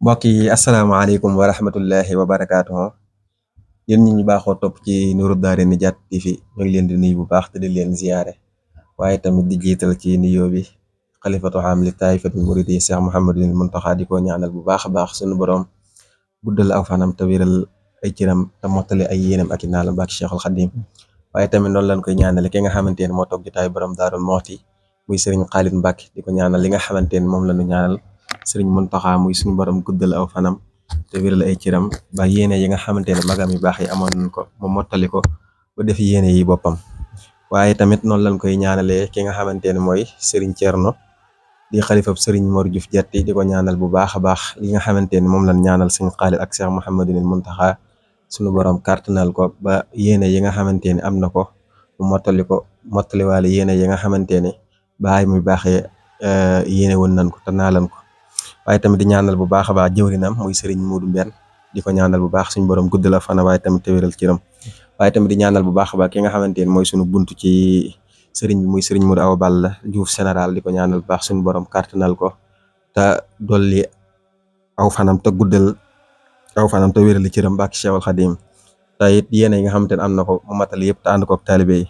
mbokk yi asalaamaaleykum wa rahmatullahi wa barakaatuhu. Yéen ñi ñu baaxoo topp ci Nourou Darayni Diatt TV ñu ngi leen di nuyu bu baax te di leen ziyaare waaye tamit di jiital ci nuyoo bi xalifatu am li taifatul muridi Cheikh Mouhamadul Muntaxa di ko ñaanal bu baax a baax suñu borom guddal aw fanam te wéral ay cëram te mottali ay yéenam ak i naalam bak Cheikhul Xadim. waaye tamit noonu lañ koy ñaanale ki nga xamante ne moo toog jotaay borom Daarul Moxti muy Serigne Khalid Mbacke di ko ñaanal li nga xamante ne moom la ñu ñaanal Serigne Muntaxa muy suñu borom guddal aw fanam te wéral ay cëram ba yéene yi nga xamante ne magam yu baax yi amoon nañ ko mu mottali ko ba def yéene yi boppam. waaye tamit noonu lañ koy ñaanalee ki nga xamante ne mooy Serigne Thierno di xalifab Serigne Mor Diouf Diatt di ko ñaanal bu baax a baax li nga xamante ne moom lañ ñaanal Serigne Khalid ak Cheikh Mouhamadul Muntaxa suñu borom kàttanal ko ba yéene yi nga xamante ne am na ko mu mottaliwaale yéene yi nga xamante ne baay muy baaxee yéene woon nañ ko te naalan ko. waaye tamit di ñaanal bu baax a baax jëwrinam muy Serigne Modou Mbène di ko ñaanal bu baax suñu borom gudd la fana waaye tamit te wéral cëram. waaye tamit di ñaanal bu baax a baax ki nga xamante ne mooy suñu buntu ci Serigne bi muy Serigne Modou Awa Balla Diouf général di ko ñaanal bu baax suñu borom kàttanal ko te dolli aw fanam te guddal aw fanam te wérali cëram bak Cheikhul Khadim. te it yéene yi nga xamante ne am na ko mu matal yëpp te ànd ko ak taalibe yi.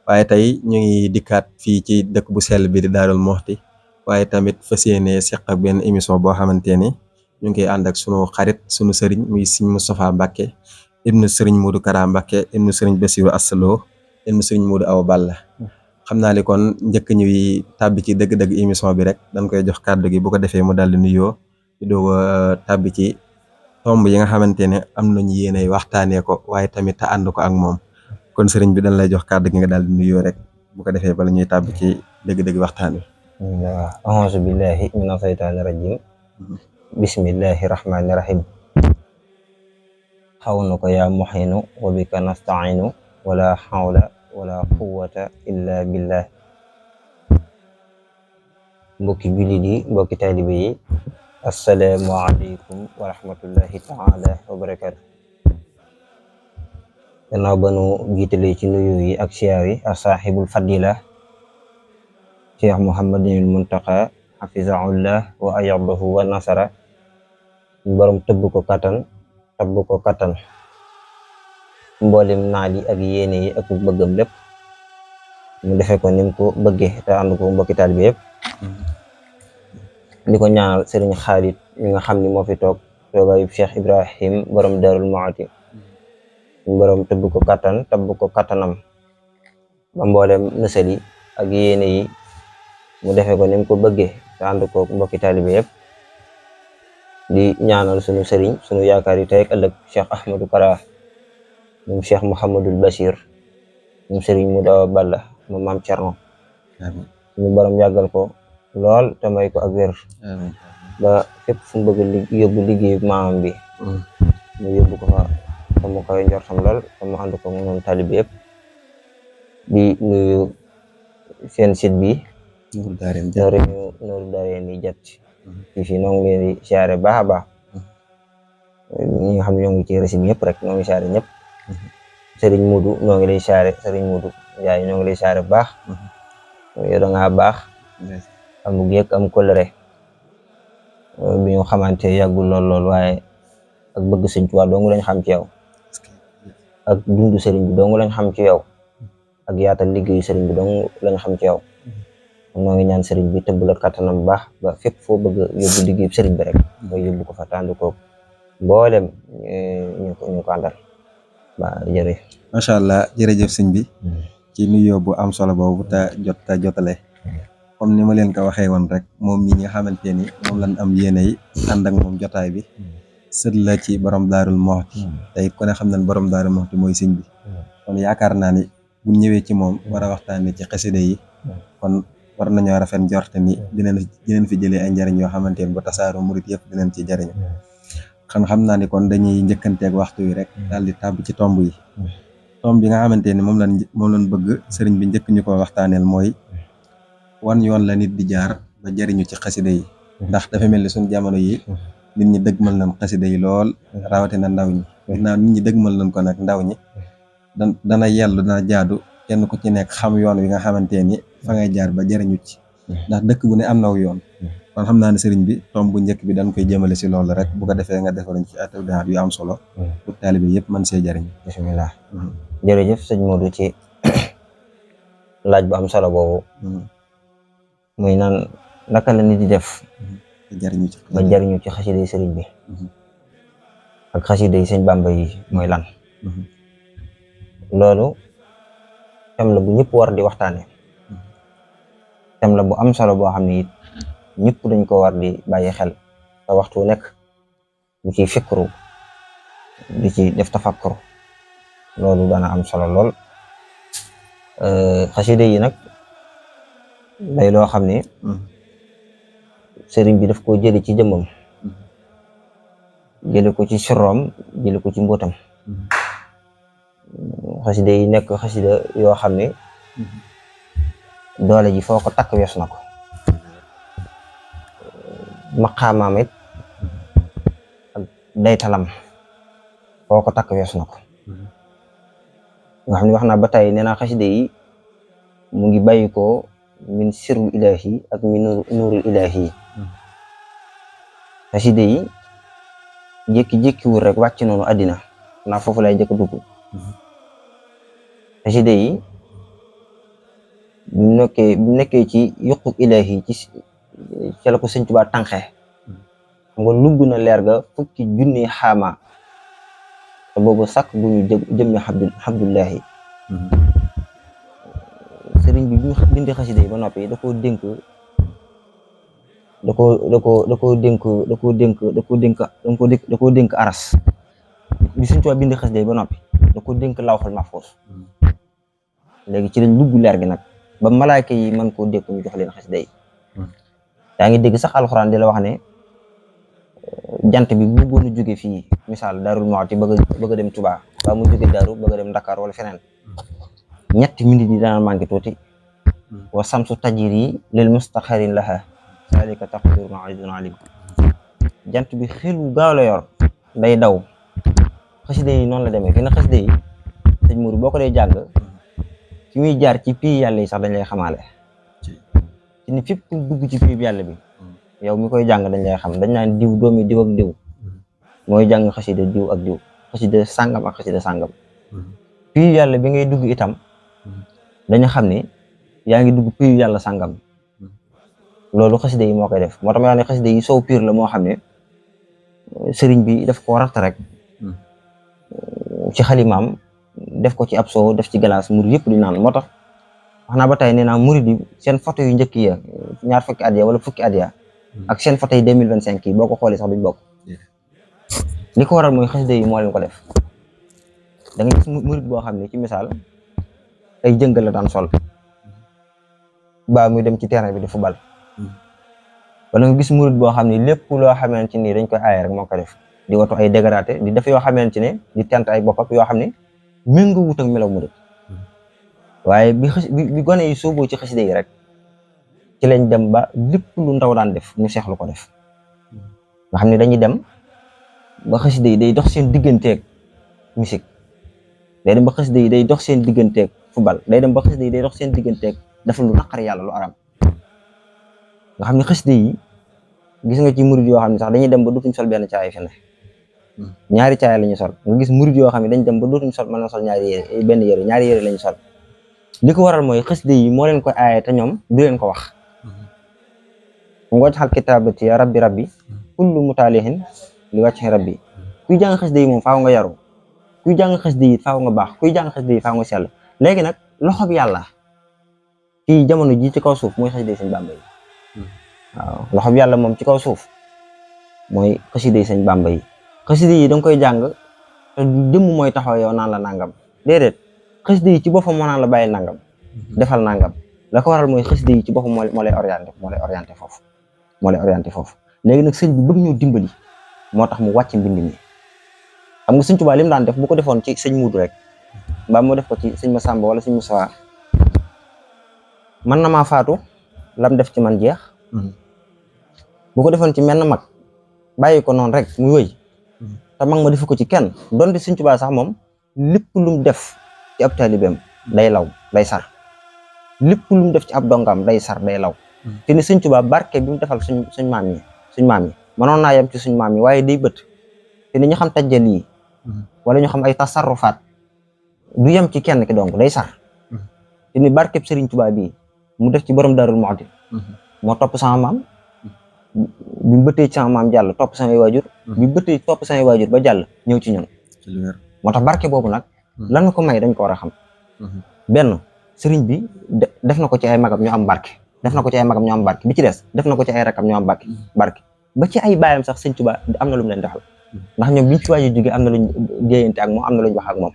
waaye tey ñu ngi dikkaat fii ci dëkk bu sell bi di Daarul Moxti waaye tamit fas yéene seq ak benn émission boo xamante ni ñu ngi koy ànd ak sunu xarit sunu sëriñ muy Sëriñ Moustapha Mbacke ibnu Sëriñ Modou Kara Mbacke ibnu Sëriñ Bassirou Assaloo ibnu Sëriñ Modou Awa Balla. xam naa ni kon njëkk ñuy tàbbi ci dëgg-dëgg émission bi rek dañ koy jox kàddu gi bu ko defee mu daal di nuyoo di doog a tàbbi ci tomb yi nga xamante ne am nañu yéene waxtaanee ko waaye tamit te ànd ko ak moom. kon sëriñ bi dañ lay jox kàddu gi nga daal di nuyoo rek bu ko defee bala ñuy tàbbi ci dëgg-dëgg waxtaan wi. waaw auzu billahi mina saytaani rajim bismillahi rahmaani rahim xaw na ko yaa muhinu wa bika nastainu wala hawla wala quwwata illa billah. mbokki jullit yi mbokki taalibe yi assalaamu aleykum wa rahmatullahi taala wa barakatu. gannaaw ba nu jiitalee ci nuyu yi ak siyaar yi a saaxibul fadila Cheikh Mouhamadul Muntaxa xafizahullah wa ayadahu wa nasara borom tëbb ko kattan mboolem naal yi ak yéene yi ak bëggam lépp mu defe ko nim ko bëggee te ànd ko mbokki taalibe yëpp di ko ñaanal Serigne Khalid mi nga xam ni moo fi toogaayu Cheikh Ibrahim borom Darul Moxti borom tëbb ko kattanam ba mboolem nësal yi ak yéene yi mu defee ko ni mu ko bëggee te ànd ko mbokki taalibe yëpp di ñaanal sunu sëriñ sunu yaakaar yi tey ak ëllëg Cheikh Ahmadou Kara moom Cheikh Mouhamadul Bachir moom sëriñ Modou Awa Balla moom maam Thierno suñu borom yàggal ko lool te may ko ak wér ba fépp fu mu bëgg yóbbu liggéey maamam bi mu yóbbu ko fa te mu koy njortam lool te mu ànd ko moom taalibe yëpp di nuyu seen site bi Nourou Darayni Diatt fii noo ngi leen di siyaare baax a baax ñi nga xam ne ñoo ngi ci réseau bi ñëpp rek ñoo ngi siyaare ñëpp. Serigne Modou ñoo ngi lay siyaare Serigne Modou Ndiaye ñoo ngi lay siyaare baax yow da ngaa baax am yëg am kóllëre bi ñu xamante yàggul lool waaye ak bëgg Sëñ Tuubaa dong lañ xam ci yow ak dundu Serigne bi dong lañ xam ci yow ak yaatal liggéeyu Serigne bi dong lañ xam ci yow. noo ngi ñaan sëriñ bi tëbb la kattanam bu baax ba fépp foo bëgg yóbbu liggéey sëriñ bi rek ba yóbbu ko fa tàndu ko mboolem ñu ko àndal ba jërëjëf. macha allah jërëjëf sëñ bi ci nuyoo bu am solo boobu te jotale comme ni ma leen ko waxee woon rek moom mi nga xamante ni moom lañ am yéene yi ànd ak moom jotaay bi sët la ci borom Daarul Moxti tey ku ne xam nañ borom Daarul Moxti mooy sëñ bi kon yaakaar naa ni bu ñëwee ci moom war a waxtaanee ci xasida yi kon war nañoo rafet njort ni dinañ fi jëlee ay njariñ yoo xamante ne ba tasaaru murit yëpp dinañ ci jariñ xam naa ni kon dañuy njëkkanteeg waxtu wi rek daal di tàbb ci tomb yi. tomb bi nga xamante ni moom lañ bëgg sëriñ bi njëkk ñu ko waxtaaneel mooy wan yoon la nit di jaar ba jariñu ci xasida yi ndax dafa mel ni suñu jamono yi nit ñi dëgmal nañ xasida yi lool rawatina ndaw ñi ginnaaw nit ñi dëgmal nañ ko nag ndaw ñi dana yellu dana jaadu kenn ku ci nekk xam yoon wi nga xamante ni fa ngay jaar ba jariñu ci ndax dëkk bu ne am naw yoon kon xam naa ne sëriñ bi tomb bu njëkk bi dañ koy jëmale si loolu rek bu ko defee nga defaruñ ci atawdaat yu am solo pour taalibe yëpp mën see jariñ. bismillah. jërëjëf sëñ Modou ci laaj bu am solo boobu muy naan naka la nit di def ba jariñu ci xasida yi sëriñ bi ak xasida yi sëñ Bàmba yi mooy lan. loolu tem la bu ñëpp war di waxtaane tem la bu am solo boo xam ne it ñëpp dañ ko war di bàyyi xel te waxtu nekk di ci fikru di ci def tafakkur loolu dana am solo lool. xasida yi nag day loo xam ne sëriñ bi daf koo jëli ci jëmmam jëli ko ci sirroom jëli ko ci mbóotam. xasida yi nekk xasida yoo xam ne doole ji foo ko takk wees na ko maqaamaam it ak daytalam foo ko takk wees na ko nga xam ne wax naa ba tey nee naa xasida yi mu ngi bàyyi ko min sirru ilahi ak min nuurul ilahi xasida yi jékki-jékkiwul rek wàcc noonu àddina naa foofu lay jëkk dugg. xasida yi bu nekkee ci yuquk ilahi ci la ko Sëñ Tuubaa tànqe nga lugg na leer ga fukki junni xaama te boobu sàkk bu ñu jëmmi Abdullahi. sëriñ bi ñu bindi xasida yi ba noppi da koo dénk aras bi Sëñ Tuubaa bindi xasida yi ba noppi da ko dénk lawxul mahfuus. léegi ci lañ dugg leer gi nag ba malaaka yi mën koo dékk ñu jox leen xasida yi. yaa ngi dégg sax alxuraan di la wax ne jant bi bu bëggoon a jóge fii misaal Daarul Muxti bëgg a dem Touba ba mu jóge Daaru bëgg a dem Dakar wala feneen ñetti minutes yi dana manqué tuuti. wa samsu tajri lil mustaqarrin laha zalika taqdirun azizun alim. jant bi xel bu gaaw la yor day daw. xasida yi noonu la demee fi na xasida yi sëñ Mourou boo ko dee jàng fi muy jaar ci pii yàlla yi sax dañ lay xamaale ci ni fépp ku dugg ci pii yàlla bi yow mi koy jàng dañ lay xam dañ naan diw doomi diw ak diw mooy jàng xasida diw ak diw xasida sàngam ak xasida sàngam. pii yàlla bi ngay dugg itam dañu xam ne yaa ngi dugg pii yàlla sàngam. loolu xasida yi moo koy def moo tax ma wax ne xasida yi soow piir la moo xam ne sëriñ bi daf ko ratt rek ci xalimaam def ko ci ab soow def ci galaas murid yëpp di naan moo tax wax naa ba tey nee naa murid yi seen photo yu njëkk ya ñaar fukki at ya wala fukki at ya ak seen photo yi 2025 yi boo ko xoolee sax duñ bokk. li ko waral mooy xasida yi moo leen ko def. da nga gis murid boo xam ne ci misaal ay jëngal la daan sol ba muy dem ci terrain bi di football wala nga gis murid boo xam ne lépp loo xamante ni dañ koy aaye rek moo ko def di watu ay dégradé di def yoo xamante ne di tent ay bopp ak yoo xam ne méngoo wut ak melaw murid. waaye bi gone yi sooboo ci xasida yi rek ci lañ dem ba lépp lu ndaw daan def ñu seexlu ko def nga xam ne dañuy dem ba xasida yi day dox seen digganteeg musique day dem ba xasida yi day dox seen digganteeg football day dem ba xasida yi day dox seen digganteeg dafa lu naqari yàlla lu aram nga xam ne xasida yi gis nga ci murid yoo xam ne sax dañuy dem ba dootuñ sol benn caay fi ne ñaari caay la ñu sol nga gis murid yoo xam ne dañ dem ba dootuñ sol mën na sol ñaari yére benn yére ñaari yére la ñu sol li ko waral mooy xasida yi moo leen koy aaye te ñoom du leen ko wax ngooj xal kitaabati ya rabbi kullu mutaalihin li wàcc rabbi kuy jàng xasida yi moom faaw nga yaru kuy jàng xasida yi faaw nga baax kuy jàng xasida yi faaw nga sell. léegi nag loxob yàlla ci jamono ji ci kaw suuf mooy xasida yi Sëñ Bàmba yi waaw loxob yàlla moom ci kaw suuf mooy xasida yi Sëñ Bàmba yi. xasida yi da nga koy jàng te jëmm mooy taxaw yow naan la nangam déedéet xasida yi ci boppam moo naan la bàyyi nangam defal nangam la ko waral mooy xasida yi ci boppam moo lay orienté foofu léegi nag sëñ bi bëgg ñoo dimbali moo tax mu wàcc mbind mi xam nga Sëñ Tuubaa li mu daan def bu ko defoon ci sëñ Muudu rek mbaa moo def ko ci sëñ Masamba wala sëñ Musaa man na maa faatu lam def ci man jeex bu ko defoon ci menn mag bàyyi ko noonu rek muy wëy te mag ma defu ko ci kenn donte Sëñ Tuubaa sax moom lépp lu mu def ci ab taalibeem day law day sar lépp lu mu def ci ab dongam day sar day law te ni Sëñ Tuubaa barke bi mu defal suñ maam yi mënoon naa yem ci suñ maam yi waaye day bët te ni ñu xam tajjal yi wala ñu xam ay tasarrufaat du yem ci kenn ki donc day sar te ni barkeb Sëriñ Tuubaa bii mu def ci borom Daarul Muxti moo topp sama maam bi mu bëttee ci sama maam jàll topp samay waajur bi mu bëttee topp samay waajur ba jàll ñëw ci ñun moo tax barke boobu nag lan ko may dañ ko war a xam benn sëriñ bi def na ko ci ay magam ñu am barke def na ko ci ay magam ñu am barke bi ci des def na ko ci ay rakam ñu am barke ba ci ay baayam sax Sëñ Tuubaa am na lu mu leen defal ndax ñoom biñ ci waaj a jóge am na luñ déeyante ak moom am na luñ wax ak moom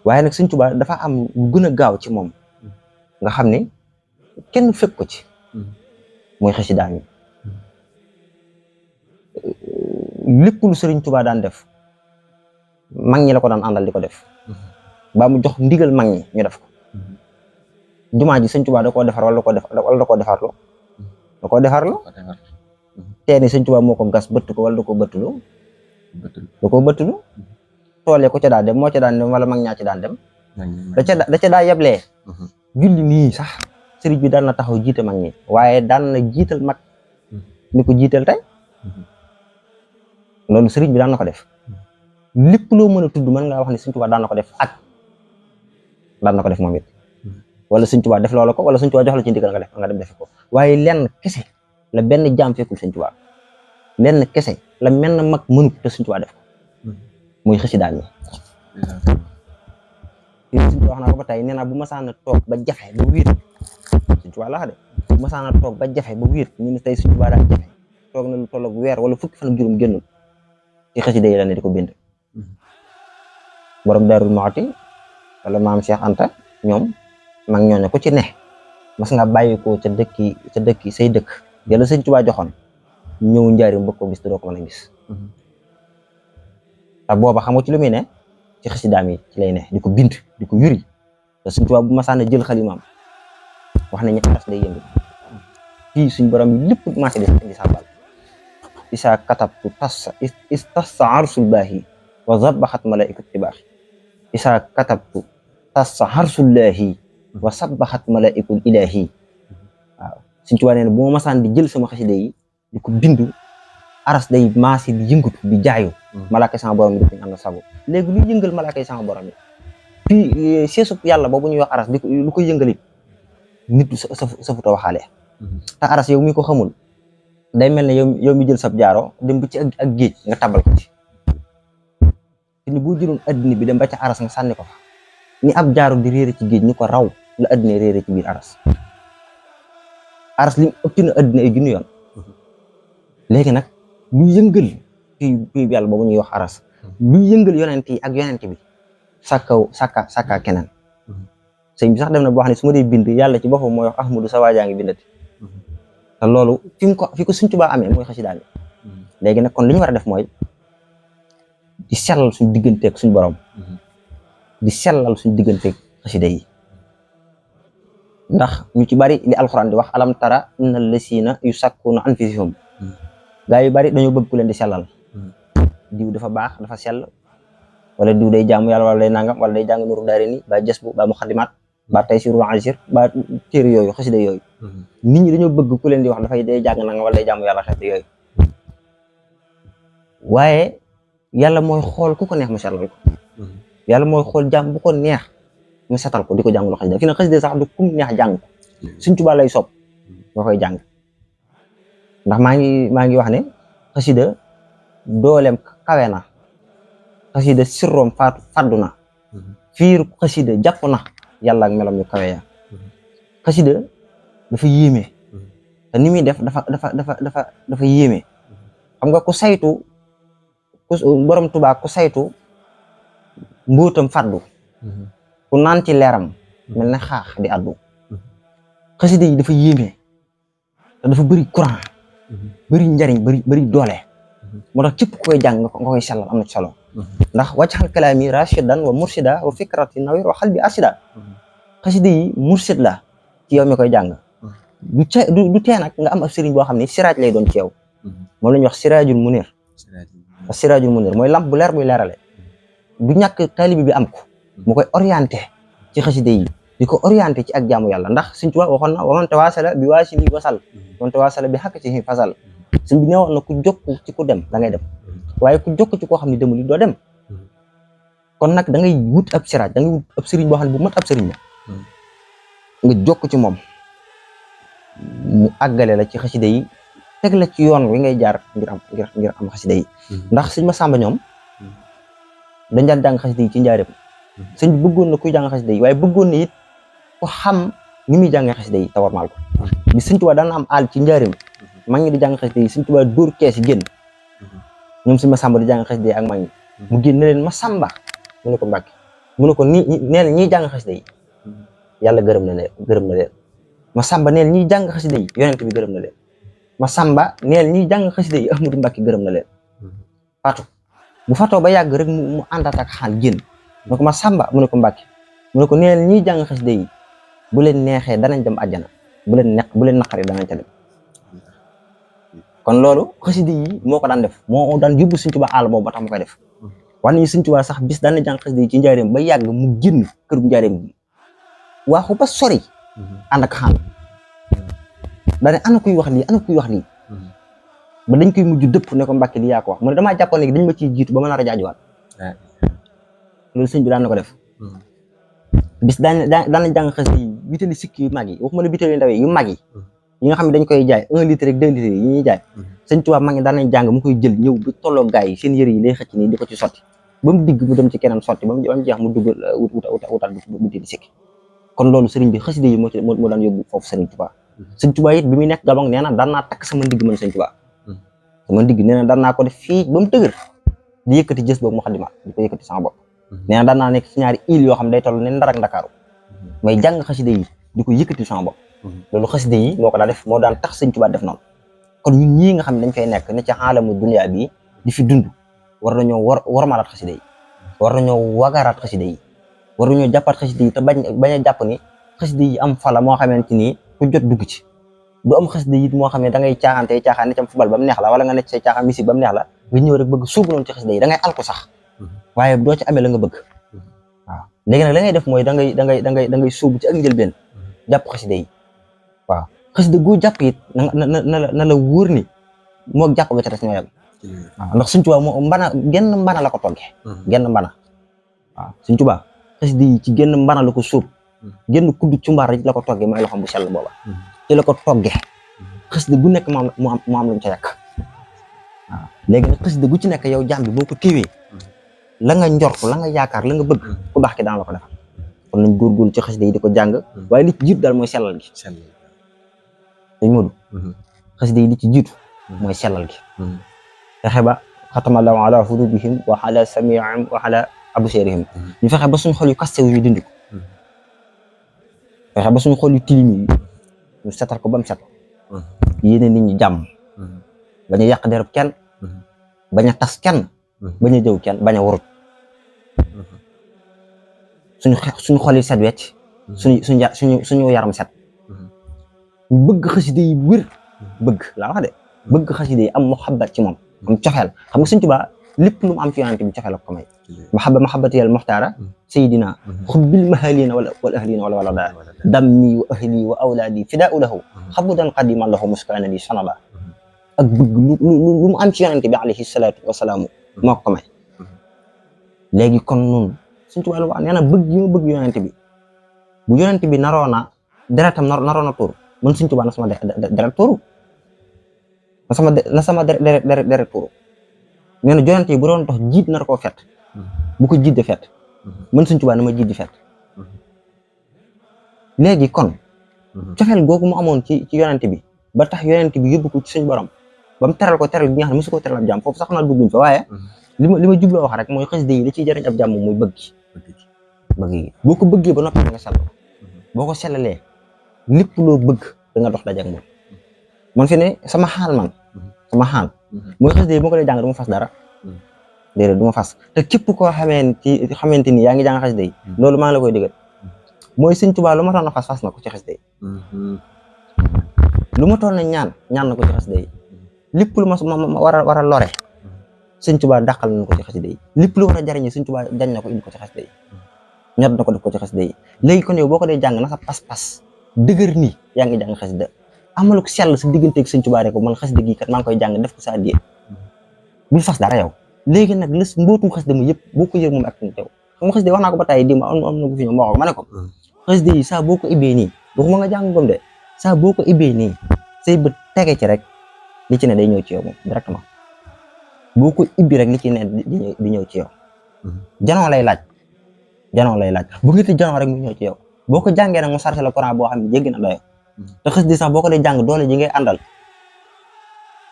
waaye nag Sëñ Tuubaa dafa am lu gën a gaaw ci moom nga xam ne kenn fekk ko ci mooy xasidaam yi lépp lu Sëriñ Tuubaa daan def mag ñi la ko daan àndal di ko def ba mu jox ndigal mag ñi ñu def ko jumaa ji Sëñ Tuubaa da koo defar wala da koo defarloo da koo defarloo teeni Sëñ Tuubaa moo ko gas bëtt ko wala da koo bëttulu da koo bëttulu toolee ko ca daa dem moo ca daan dem wala mag ñaa ci daan dem da ca daa yeblee julli nii sax sëriñ bi daan na taxaw jiite mag ñi waaye daan na jiital mag ni ko jiital tey loolu sëriñ bi daan na ko def lépp loo mën a tudd mën ngaa wax ne Sëñ Tuubaa daan na ko def ak daan na ko def moom it wala Sëñ Tuubaa def loola ko wala Sëñ Tuubaa jox la ci ndigal nga dem defe ko waaye lenn kese la benn jaam fekkul Sëñ Tuubaa lenn kese la mel na mag mënu te Sëñ Tuubaa def ko muy xasidaam yi Sëñ Tuubaa wax naa ko ba tey nee naa bu masaana toog ba jafe ba wéet Sëñ Tuubaa la de bu masaana toog ba jafe ba wéet ñu ne tey Sëñ Tuubaa daa jafe toog na lu tolloog weer wala fukki fan ak juróom génnul ci xasida yi la ne di ko bind borom Daarul Muxti wala maam Cheikh Anta ñoom mag ñooñu ku ci ne mas nga bàyyi ko ca dëkki say dëkk yàlla Sëñ Tuubaa joxoon ñëw njaarim bëgg ko gis te doo ko mën a gis te booba xam nga ci lu muy ne ci xasidaam yi ci lay ne di ko bind di ko yuri te Sëñ Tuubaa bu masaana jël xalimaam wax nañu aras day yëngu fii suñ borom yi lépp commencé di sàbbal isa katabtu tassa arsul baahi wa zabbaxat malaikatu tibaaxi isa katabtu tassa arsullaahi wa sabbaxat malaikul ilaahi waaw Sëñ Tuubaa nee na bu ma masaan di jël sama xasida yi di ko bind aras day maasi di yëngatu di jaayu malaaka sama borom yi dañ am na sago léegi lu yëngal malaaka yi sama borom yi fii seesu yàlla boobu ñuy wax aras di lu ko yëngalit nit safuta waxaale te aras yow mi ko xamul day mel ne yow mi jël sab jaaro dem ba ci ak géej nga tabal ko ci te ni boo jëloon addina bi dem ba ca aras nga sànni ko fa ni ab jaaro di réere ci géej ni ko raw la addina réere ci biir aras li ëpp na addina ay junni yoon léegi nag lu yëngal fii yàlla boobu ñuy wax aras lu yëngal yonent yi ak yonent bi sàkka keneen sëñ bi sax dem na boo xam ne su ma dee bind yàlla ci boppam mooy wax Ahmadu sa waajaa ngi bindati te loolu fi ko Sëñ Tuubaa amee mooy xasida bi léegi nag kon li ñu war a def mooy di sellal suñ digganteeg suñ borom di sellal suñ digganteeg xasida yi ndax ñu ci bari li alxuraan di wax alam tara innal lasiina yusakkuna anfusahum gaa yu bari dañoo bëgg ku leen di sellal diw dafa baax dafa sell wala diw day jaamu yàlla wala day nangam wala day jàng Nuuru Daarayni ba Jasbu ba Muxaddimaat ba Taysirul Asiir ba téere yooyu xasida yooyu nit ñi dañoo bëgg ku leen di wax dafay day jàng nangam wala day jaamu yàlla xeet yooyu waaye yàlla mooy xool ku ko neex mu sellal ko yàlla mooy xool jàng bu ko neex mu setal ko di ko jàngul xasida fi na xasida sax du kum neex jàng ko Sëñ Tuubaa lay sopp nga koy jàng ndax maa ngi wax ne xasida dooleem kawe na xasida sirroom faddu na fiir xasida jàpp na yàlla ak melam yu kawe ya xasida dafa yéeme te ni muy def dafa yéeme xam nga ku saytu borom Tuubaa ku saytu mbóotam faddu ku naan ci leeram mel ne xaax di addu xasida yi dafa yéeme te dafa bëri courant bëri njariñ bëri doole moo tax képp koy jàng nga koy sellal am na ci solo ndax wajhal kalaami rashidan wa murshida wa fikrati nawir wa xalbi arsida xasida yi mursid la ci yow mi koy jàng du tee nag nga am ab sëriñ boo xam ne siraaj lay doon ci yow moom la ñuy wax siraajul munir mooy lamp bu leer buy leerale du ñàkk taalibi bi am ko mu koy orienté ci xasida yi di ko orienté ci ak jaamu yàlla ndax Sëñ Tuubaa waxoon na waman tawaasala bi waasili wasal waman tawaasala bi xàkk ci fasal sëñ bi newoon na ku jokk ci ku dem da ngay dem waaye ku jokk ci koo xam ne demul doo dem kon nag da ngay wut ab siraaj da ngay wut ab sëriñ boo xam ne bu mat ab sëriñ la nga jokk ci moom mu àggale la ci xasida yi teg la ci yoon wi ngay jaar ngir am xasida yi ndax sëñ Masamba ñoom dañ daan jàng xasida yi ci njaareem sëñ bi bëggoon na kuy jàng xasida yi waaye bëggoon na it ku xam ni muy jàngee xasida yi te warmaal ko bi Sëñ Tuubaa daan am àll ci njaareem mag ñi di jàng xasida yi Sëñ Tuubaa dóor kees yi génn ñoom sëñ Masamba di jàng xasida yi ak mag ñi mu génn ne leen Masamba mu ne ko Mbàkke mu ne ko neel ñiy jàng xasida yi yàlla gërëm na leen Masamba neel ñiy jàng xasida yi yonent bi gërëm na leen Masamba neel ñiy jàng xasida yi Ahmadu Mbàkke gërëm na leen faatu bu fatoo ba yàgg rek mu àndaat ak xaal génn mu ne ko Masamba mu ne ko Mbàkke mu ne ko neel ñiy jàng xasida yi bu leen neexee danañ dem àjjana bu leen naqaree danañ ca dem kon loolu xasida yi moo ko daan def moo daan yóbbu Sëñ Tuubaa àll boobu ba tax mu koy def wax nañu Sëñ Tuubaa sax bis daan na jàng xasida yi ci njaareem ba yàgg mu génn kër gu njaareem bi waaxu ba sori ànd ak xaal daane ana kuy wax lii ba dañ koy mujj dëpp ne ko Mbàkke li yaa ko wax mu ne damaa jàppoon ne dañ ma ciy jiitu ba ma nar a jaajuwaat loolu sëñ bi daan na ko def bis daan na jàng xasida yi bitali sikki yu mag yi waxuma la bitali ndaw yu mag yi nga xam ne dañ koy jaay 1 litre rek 2 litres yi ñuy jaay Sëñ Tuubaa mag ñi daan nañ jàng mu koy jël ñëw ba tolloo gaay yi seen yëre yi lay xëcc nii di ko ci sotti ba mu digg mu dem ci keneen sotti ba mu jeex mu dugg wutaat bitali sikki kon loolu sëriñ bi xasida yi moo daan yóbbu foofu Sëriñ Tuubaa Sëñ Tuubaa it bi muy nekk Gabon nee na daan naa takk sama ndigg man Sëñ Tuubaa sama ndigg nee na daan naa ko def fii ba mu dëgër di yëkkati jës boobu mu xaddimaat di ko yëkkati sama bopp nee na daan naa nekk ci ñaari île yoo xam day toll ne Ndar ak Ndakaaru may jàng xasida yi di ko yëkkati sama bopp loolu xasida yi moo ko daa def moo daan tax Sëñ Tuubaa def noonu kon ñun ñii nga xam ne dañ fay nekk ne ci xaalamu dunya bi di fi dund war nañoo warmalaat xasida yi war nañoo wagaraat xasida yi war nañoo jàppaat xasida yi te bañ a jàpp ni xasida yi am fala moo xamante ni ku jot dugg ci du am xasida yi moo xam ne da ngay caaxaantey caaxaan ne cam fubal ba mu neex la wala nga nekk say caaxaan musique ba mu neex la nga ñëw rek bëgg suubu noonu ci xasida yi da ngay alko sax waaye doo ci amee la nga bëgg waaw léegi nag la ngay def mooy da ngay suubu ci ak njëlbeen jàpp xasida yi waaw xasida goo jàpp it na la wóor ni moo jàpp ba ca des ñoo yàgg waaw ndax Sëñ Tuubaa moo genn mbana la ko toggee genn mbana waaw Sëñ Tuubaa xasida yi ci genn mbana la ko suub genn kudd ci mbaar rek la ko toggee mooy loxoom bu sell booba ci la ko toggee xasida gu nekk mu am lu mu ca yàq waaw léegi nag xasida gu ci nekk yow jaam bi boo ko téewee la nga njort la nga yaakaar la nga bëgg ku baax ki daan la ko defal kon nañ góorgóorlu ci xasida yi di ko jàng waaye li ci jiitu daal mooy sellal gi dañ Moodu xasida yi li ci jiitu mooy sellal gi fexe ba xatamallahu ala qulubihim wa ala sami'ihim wa ala absarihim ñu fexe ba suñu xol yu kaste wu ñu dindi ko fexe ba suñu xol yu tilim yi ñu setal ko ba mu set yéene nit ñi jàmm bañ a yàq derub kenn bañ a tas kenn bañ a jëw kenn bañ a wuruj suñu xol yi set wecc suñu yaram set ñu bëgg xasida yi wér bëgg laa wax de bëgg xasida yi am muhabbat ci moom am cofeel xam nga Sëñ Tuubaa lépp lu mu am ci yonent bi cofeel ak ko may mahabbatiyal muxtaara sayidina xubbil mahalina wal ahlina wala daa dammi wa ahli wa awlaadi fidaau lahu xabudan qadiman lahu muskaana li sanaba ak bëgg lu mu am ci yonent bi alayhi salaatu wasalaamu moo ko may léegi kon noonu Sëñ Tuubaa lu wax nee na bëgg yi ma bëgg yonent bi bu yonent bi naroona deretam naroona tuur man Sëñ Tuubaa na sama deret tuuru na sama deret tuuru nee na yonent yi bu doon dox jiit nar koo fet bu ko jiit de fet man Sëñ Tuubaa na ma jiit di fet léegi kon cofeel googu mu amoon ci yonent bi ba tax yonent bi yóbbu ko ci suñu borom ba mu teral ko teral bi nga xam ne mosu ko teral ab jàmm foofu sax naa dugguñ fa waaye li ma jubloo wax rek mooy xasida yi li ciy jëriñ ab jàmm mooy bëgg gi boo ko bëggee ba noppi nga sell boo ko sellalee lépp loo bëgg da nga dox daje ak moom man fi ne sama xaal mooy xasida yi boo ko dee jàng du ma fas dara déedéet du ma fas te képp koo xamante ni yaa ngi jàng xasida yi loolu maa ngi la koy digal mooy Sëñ Tuubaa lu ma toon na fas na ko ci xasida yi lu ma toon na ñaan na ko ci xasida yi lépp lu ma war a lore Sëñ Tuubaa dàqal na ko ci xasida yi lépp lu war a jariñe Sëñ Tuubaa jañ na ko indi ko ci xasida yi ñor na ko def ko ci xasida yi léegi kon yow boo ko dee jàng na sa pas-pas dëgër nii yaa ngi jàng xasida amalu ko sell sa digganteeg sëñ Tuubaa rek ko man xasida gi kat maa ngi koy jàng def ko sa addiya bul fas dara yow léegi nag lës mbootum xasida mu yëpp boo ko yër moom ak tamit yow xam nga xasida wax naa ko ba tey di am na ko fi ñëw ma wax ko ma ne ko xasida yi saa boo ko ibbee nii waxuma nga jàng gom de saa boo ko ibbee nii say bët tege ci rek li ci ne day ñëw ci yow moom directement boo ko ibbi rek li ci ne di ñëw ci yow janoo lay laaj bu ngi ti janoo rek mu ñëw ci yow boo ko jàngee nag mu sarse la Quran boo xam ne jéggi na doyo te xasida sax boo ko dee jàng doole ji ngay àndal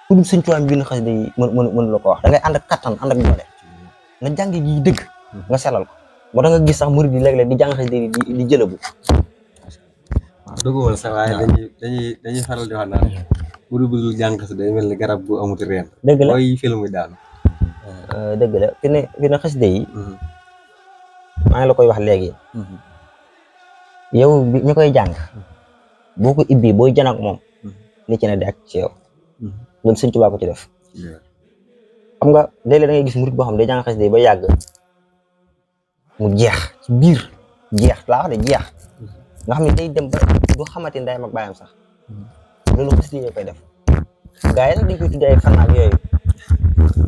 ku dul sëñ Tuubaa bi bind xasida yi mënu la ko wax da ngay ànd ak kattan ànd ak doole nga jàng gi dëgg nga sellal ko moo tax nga gis sax murid yi léeg-léeg di jàng xasida yi di jëlabu waaw dëgg woon sax waaye dañuy faral di wax naan murid bu dul jàng xasida day mel ni garab bu amuti reen dëgg la mooy film yi daanu dëgg la fi ne xasida yi maa ngi la koy wax léegi yow bi ñu koy jàng boo ko ibbi booy jën ak moom li ci ne di ak ci yow loolu sëñ Tuubaa ko ci def xam nga léeg-léeg da ngay gis murid boo xam ne day jàng xasida yi ba yàgg mu jeex ci biir jeex laa wax de jeex nga xam ne day dem ba du xamante ndeyam ak baayam sax loolu xasida yi koy def gaa yi nag dañ koy tuddee ay fannaa ak yooyu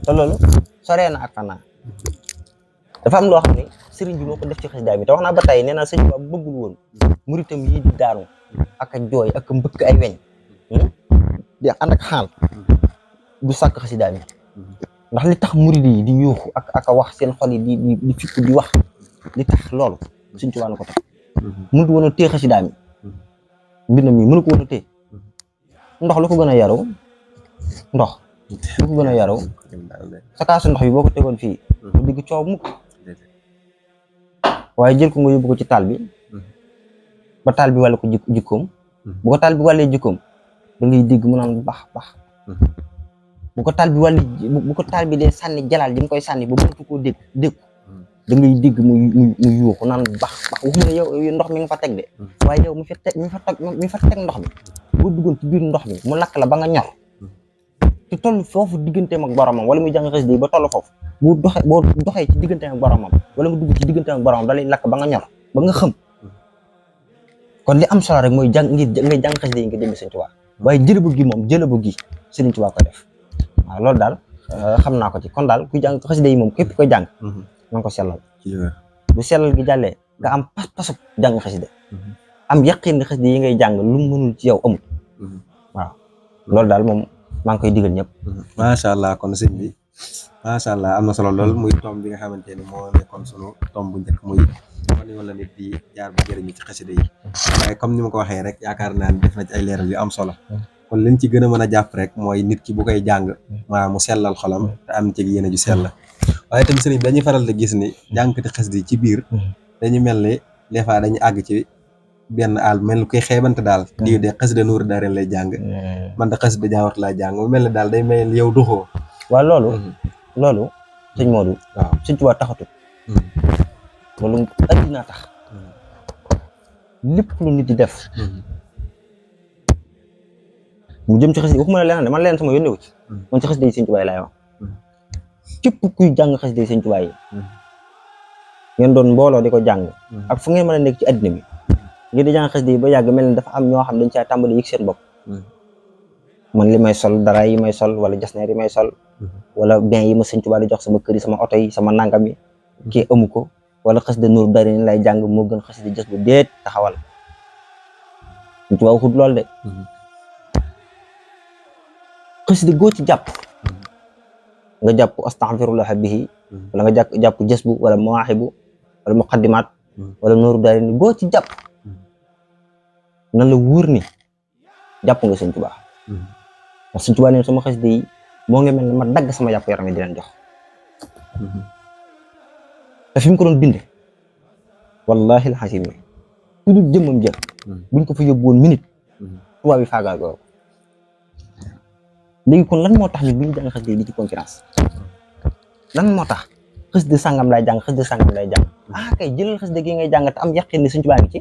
te loolu soree na ak fannaa dafa am loo xam ne sëriñ bi moo ko def ci xasida bi te wax naa ba tey nee naa sëñ Tuubaa bëggul woon muritam yi di daanu ak a jooy ak a mbëkk ay weñ di ànd ak xaal du sàkk xasida bi ndax li tax murid yi di yuuxu ak a wax seen xol yi di fipp di wax li tax loolu sëñ Tuubaa na ko tax mënut woon a téye xasida mi mbindam mi mënu ko woon a téye ndox lu ko gën a yaru ndox lu ko gën a yaru sa kaasu ndox bi boo ko tegoon fii bu digg coow mukk waaye jël ko nga yóbbu ko ci taal bi ba taal bi wàlle ko jikkoom bu ko taal bi wàllee jikkoom da ngay dégg mu naan bax bu ko taal bi dee sànni jalaal ji mu koy sànni ba mënatu koo dégg da ngay dégg mu yuuxu naan bax waxuma ne yow ndox mi nga fa teg de waaye yow mi fa teg ndox mi boo duggoon ci biir ndox mi mu lakk la ba nga ñor te toll foofu digganteem ak boromam wala muy jàng xasida yi ba toll foofu boo doxee ci digganteem ak boromam wala nga dugg ci digganteem ak boromam da lay lakk ba nga ñor ba nga xëm kon li am solo rek mooy ngay jàng xasida yi nga jëmee Sëriñ Tuubaa waaye jëlëbu gi Sëriñ Tuubaa ko def waaw loolu daal xam naa ko ci kon daal kuy jàng xasida yi moom képp koy jàng na nga ko sellal bu sellal gi jàllee nga am pas-pasu jàng xasida am yaqin ne xasida yi ngay jàng lu mu mënul ci yow amul waaw loolu daal moom maa ngi koy digal ñëpp macha allah kon sëñ bi macha allah am na solo lool muy tomb bi nga xamante ni moo nekkoon sunu tomb bu njëkk muy kon yoon la nit di jaar bu jëriñu ci xasida yi waaye comme ni ma ko waxee rek yaakaar naa ne def na ci ay leeral yu am solo kon liñ ci gën a mën a jàpp rek mooy nit ki bu koy jàng maanaam mu sellal xolam te am ci yéene ju sell waaye tamit sëriñ bi dañuy faral di gis ni jàngkati xasida yi ci biir dañu mel ni des fois dañu àgg ci benn àll mel ni koy xeebante daal diw de xasida Nuuru Daarayni lay jàng man de xasida Jaawat laa jàng mu mel ni daal day mel yow duxoo waaw loolu sëñ Modou waaw Sëñ Tuubaa taxatut loolu addinaa tax lépp lu nit di def mu jëm ci xasida waxuma la leneen de man leneen sama yónnewu ci man ci xasida yi Sëñ Tuubaa yi laay wax képp kuy jàng xasida yi Sëñ Tuubaa yi ngeen doon mbooloo di ko jàng ak fu ngeen mën a nekk ci addina bi ngeen di jàng xasida yi ba yàgg mel ni dafa am ñoo xam dañ caa tàmbali yëg seen bopp man li may sol dara yi may sol wala jasneer yi may sol wala bien yi ma Sëñ Tuubaa di jox sama kër yi sama oto yi sama nangam yi kii amu ko wala xasida Nuuru Daarayni lay jàng moo gën xasida jës bu déet taxawal Sëñ Tuubaa waxut lool de xasida goo ci jàpp nga jàpp astaghfirullah bihi wala nga jàpp jës bu wala mawaahibu wala muqaddimaat wala Nuuru Daarayni goo ci jàpp na la wóor ni jàpp nga Sëñ Tuubaa ndax Sëñ Tuubaa ne sama xasida yi moo ngi mel ne ma dagg sama yàpp yaram yi di leen jox te fi mu ko doon binde wallahi alxasim yi su dul jëmmam jël buñ ko fa yóbbu woon minute tubaab bi faagaagoo léegi kon lan moo tax ni bu ñu jàng xasida yi di ci concurrence lan moo tax xasida sangam lay jàng kay jëlal xasida gi ngay jàng te am yaqin ni Sëñ Tuubaa ngi ci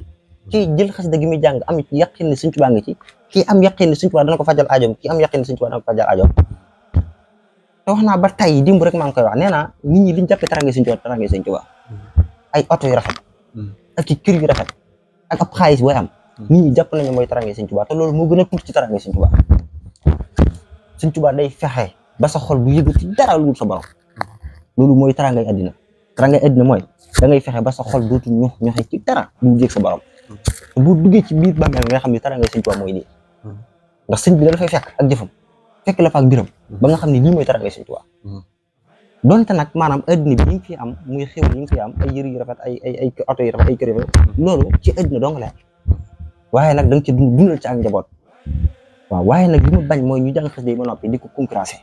kii jël xasida gi muy jàng am yaqin ni Sëñ Tuubaa ngi ci kii am yaqin ni Sëñ Tuubaa dana ko fajal aajoom kii am yaqin ni Sëñ Tuubaa dana ko fajal aajoom te wax naa ba tey dimb rek maa ngi koy wax nee naa nit ñi liñ jàppee tarangee Sëñ Tuubaa ay oto yu rafet ak ci kër yu rafet ak ab xaalis booy am nit ñi jàpp nañu mooy taraangay Sëñ Tuubaa te loolu moo gën a tuuti ci taraangay Sëñ Tuubaa. Sëñ Tuubaa day fexe ba sa xol du yëgati dara lu dul sa borom loolu mooy taraangay àddina mooy da ngay fexe ba sa xol dootul ñoxe ci dara du yëg sa borom bu duggee ci biir bàmmeel nga xam ne taraangay Sëñ Tuubaa mooy lii ndax sëñ bi da la fay fekk ak jëfam fekk la fa ak mbiram ba nga xam ne lii mooy taraangay Sëñ Tuubaa. donte nag maanaam àddina bi ñu ngi fi am muy xew yi ngi fi am ay yëre yu rafet ay oto yu rafet ay kër yu rafet loolu ci àddina dong la waaye nag da nga ci dundal ci ak njaboot waaw waaye nag li ma bañ mooy ñu jàng xasida yi ba noppi di ko concurrencer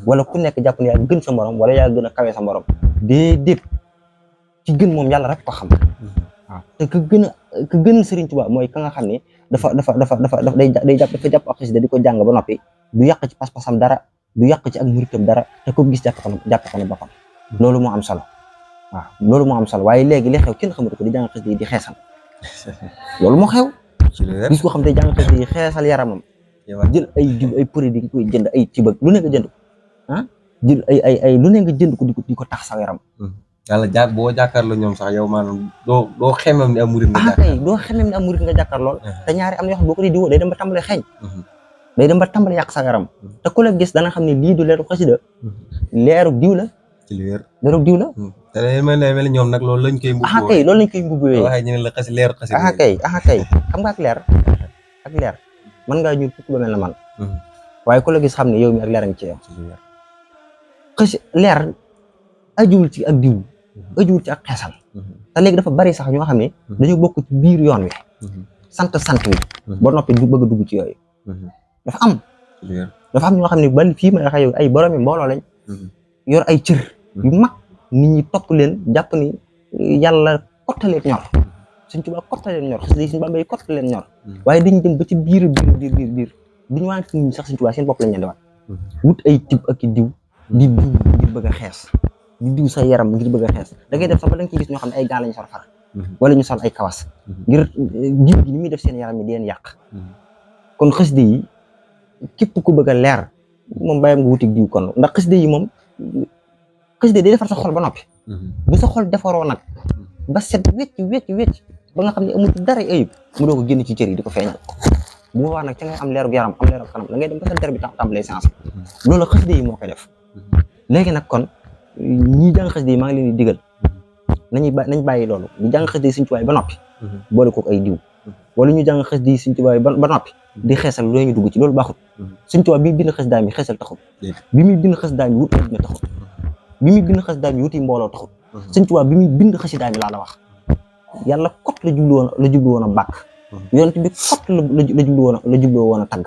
wala ku nekk jàpp ne yaa gën sa morom wala yaa gën a kawe sa morom déedéet ci gën moom yàlla rek ko xam waaw te ka gën Sëriñ Tuubaa mooy ka nga xam ne dafa jàpp ak xasida di ko jàng ba noppi du yàq ci pas-pasam dara du yàq ci ak muritam dara te ko gis jàpp ko ne boppam loolu moo am solo waaw loolu moo am solo waaye léegi li xew kenn xamatu ko di jàng xasida yi di xeesal loolu moo xew gis ko xam te jàng xasida yi xeesal yaramam jël ay diw ay produit nga koy jënd ay tibag lu ne nga jënd jël ay lu ne nga jënd ko di ko tax sa yaram yàlla boo jàkkaarloo ñoom sax yow maanaam doo xemam ni am murid nga jàkkaar lool te ñaari am na yoo xam boo ko di diwoo day dem ba tàmbalee xeeñ day dem ba tàmbali yàq sa yaram te ku la gis dana xam ne lii du leeru xasida leeru diw la ci li wér leeru diw la te day mel ñoom nag loolu lañ koy mbubboo kay loolu lañ koy mbubboo waaye ñu ne la leeru xasida kay xam nga ak leer mën ngaa ñuul fukk ba mel na man waaye ku la gis xam ne yow mi ak leer a ngi ci yow leer ajuwul ci ak diw ajuwul ci ak xeesal te léegi dafa bari sax ñoo xam ne dañoo bokk ci biir yoon wi sant wi ba noppi du bëgg a dugg ci yooyu dafa am ñoo xam ne ba fii may wax yow ay boroomi mbooloo lañ yor ay cër yu mag nit ñi topp leen jàpp ni yàlla kottaleen ñor Sëñ Tuubaa kottaleen ñor xas Sëñ Bamba yi kottaleen ñor waaye dañ dem ba ci biir duñu waan nit ñi sax Sëñ Tuubaa seen bopp lañ leen di waat wut ay tib ak i diw di diw ngir bëgg a xees di diw sa yaram ngir bëgg a xees da ngay def sax ba da nga ciy gis ñoo xam ne ay gaa lañu sol far wala ñu sol ay kawas ngir diw gi ni muy def seen yaram yi di leen yàq kon xasida yi képp ku bëgg a leer moom bàyyam nga wutik diw kon ndax xasida yi moom xasida day defar sa xol ba noppi bu sa xol defaroo nag ba set wecc ba nga xam ne amul dara ayib mu doo ko génn ci cër yi di ko feeñal bu boobaa nag ca ngay am leeru yaram am leeru kanam da ngay dem ba sa der bi tàmbalee sens loolu xasida yi moo koy def léegi nag kon ñi jàng xasida yi maa ngi leen di digal nañ bàyyi loolu ñu jàng xasida yi Sëñ Tuubaa ba noppi boole kook ay diw wala ñu jàng xasida yi Sëñ Tuubaa ba noppi di xeesal loolu ñu dugg ci loolu baaxut Sëñ Tuubaa bi bind xasida mi xeesal taxut bi muy bind xasida mi wut dina taxut bi muy bind xasida mi wuti mbooloo taxut Sëñ Tuubaa bi muy bind xasida mi laa la wax yàlla kot la jublu woon a bàkk yonent bi kot la jublu woon a tagg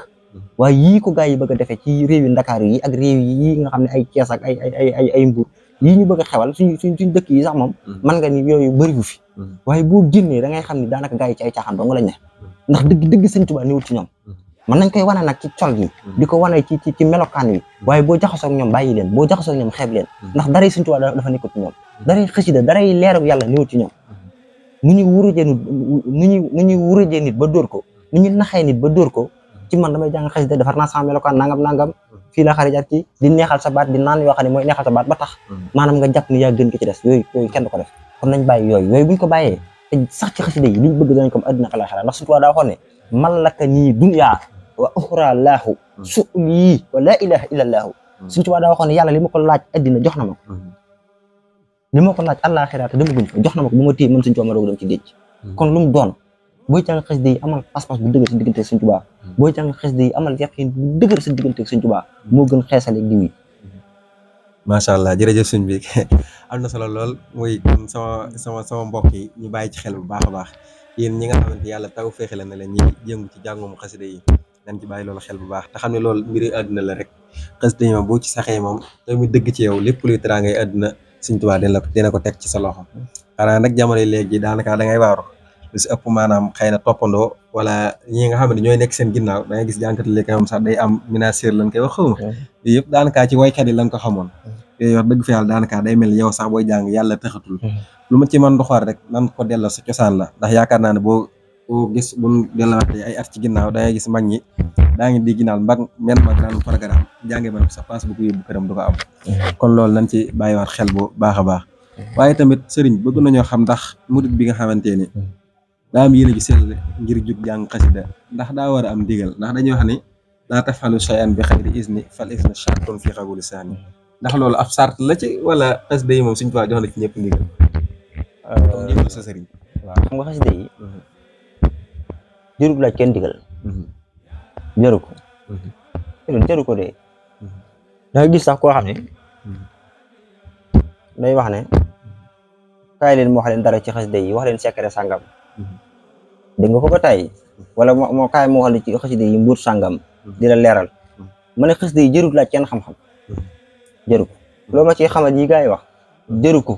waaye yii ko gaa yi bëgg a defee ci réew yi Ndakaaru yi ak réew yi nga xam ne ay Cees ak ay Mbuur yii ñu bëgg a xewal suñ dëkk yi sax moom man nga ni yooyu bëriwu fi waaye boo génnee da ngay xam ni daanaka gaa yi ci ay caaxaan dong lañ ne ndax dëgg Sëñ Tuubaa niwul ci ñoom mën nañ koy wane nag ci col gi di ko wane ci melokaan wi waaye boo jaxasoo ak ñoom bàyyi leen boo jaxasoo ak ñoom xeeb leen ndax daray Sëñ Tuubaa dafa nekkul ci ñoom daray xasida daray leeru yàlla niwul ci ñoom nu ñuy wurujee nit ba dóor ko nu ñuy naxee nit ba dóor ko ci man damay jàng xasida defar naa sama melokaan nangam fii la xari jar ci di neexal sa baat di naan yoo xam ne mooy neexal sa baat ba tax maanaam nga jàpp ni yaa gën ko ci des yooyu kenn du ko def kon nañ bàyyi yooyu buñ ko bàyyee te sax ci xasida yi liñ bëgg dañ ko àddina àllaaxira ndax Sëñ Tuubaa daa waxoon ne malaka nii dunya wa uxra laahu su'li wa laa ilaha illa allaahu Sëñ Tuubaa daa waxoon ne yàlla li ma ko laaj àddina jox na ma ko li ma ko laaj àllaaxira te dama guñ fa jox na ma ko bu ma téye mën Sëñ Tuubaa ma doog dem ci géej kon lu mu doon booy jàng xasida yi amal pas-pas bu dëgër sa diggante Sëñ Tuubaa booy jàng xasida yi amal yaqin bu dëgër sa diggante Sëñ Tuubaa moo gën xeesale diw yi. macha allah jërëjëf sëñ bi am na solo lool muy sama mbokk yi ñu bàyyi ci xel bu baax a baax yéen ñi nga xamante yàlla taw feexe la ne leen ñi jëngu ci jàngum xasida yi nañ ci bàyyi loolu xel bu baax te xam ne loolu mbiri àdduna la rek xasida yi moom boo ci saxee moom te muy dëgg ci yow lépp luy teraangay àdduna Sëñ Tuubaa dina ko teg ci sa loxo xanaa nag jamono léegi daanaka da ngay waaru lu si ëpp maanaam xëy na toppandoo wala ñi nga xam ne ñooy nekk seen ginnaaw da ngay gis jànkati léegi moom sax day am ménagère lañ koy wax xawma yooyu yëpp daanaka ci waykat yi lañ ko xamoon yooyu wax dëgg fa yàlla daanaka day mel yow sax booy jàng yàlla taxatul lu ma ci mën doxaat rek nan ko delloo sa cosaan la ndax yaakaar naa ne boo gis buñ delluwaatee ay at ci ginnaaw da ngay gis mag ñi daa ngi di ginnaaw men mag daan programme jàngee ba sa passe bu ko yóbbu këram du ko am kon loolu nañ ci bàyyiwaat xel bu baax a baax waaye tamit sëriñ bëgg nañoo xam ndax murit bi nga xamante ni daa am yéene ji sell ngir jug jàng xasida ndax daa war a am ndigal ndax dañuy wax ni laa tafalu shay'an bi xayri izni fal isnu shartun fi qabuli saani ndax loolu ab sart la ci wala xasida yi moom suñ ko jox na ci ñëpp ndigal comme ndigal sa sëriñ. waaw xam nga xasida yi jërul laaj kenn ndigal jaru ko jaru ko de da nga gis sax koo xam ne day wax ne kaay leen mu wax leen dara ci xasida yi wax leen secret sàngam dégg nga ko ba tey wala moo kaay mu wax leen ci xasida yi mbuur sàngam di la leeral ma ne xasida yi jërul laaj kenn xam-xam jëru ko loolu ma ci xamal yi gaa yi wax jëru ko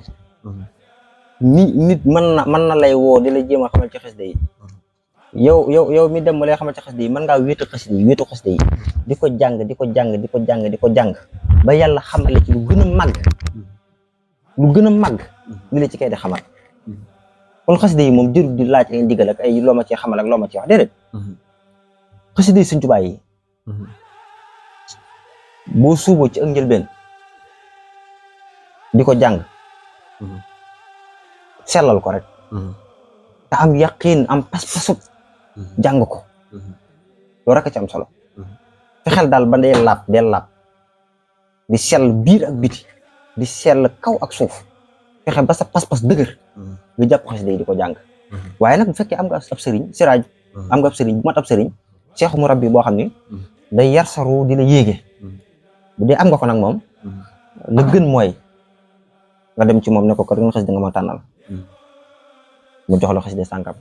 nit mën na lay woo di la jéem a xamal ci xasida yi yow mi dem ba lay xamal ci xasida yi mën ngaa wéetu xasida yi di ko jàng di ko jàng ba yàlla xamale ci lu gën a màgg li la ci kay di xamal kon xasida yi moom jërul di laaj ay ndigal ak ay loo ma ci xamal ak loo ma ci wax déedéet xasida yi Sëñ Tuubaa yi boo suuboo ci ak njëlbeen di ko jàng sellal ko rek te am yaqiin am pas-pasub jàng ko loolu rek a ci am solo fexeel daal ba dee laab di sell biir ak biti di sell kaw ak suuf fexe ba sa pas-pas dëgër nga jàpp xasida yi di ko jàng waaye nag bu fekkee am nga ab sëriñ siraaj am nga ab sëriñ bu mat ab sëriñ seexu mu rabbi boo xam ne day yar sa ruu di la yéege bu dee am nga ko nag moom la gën mooy nga dem ci moom ne ko kat nga xasida nga ma tànnal mu jox la xasida sànkam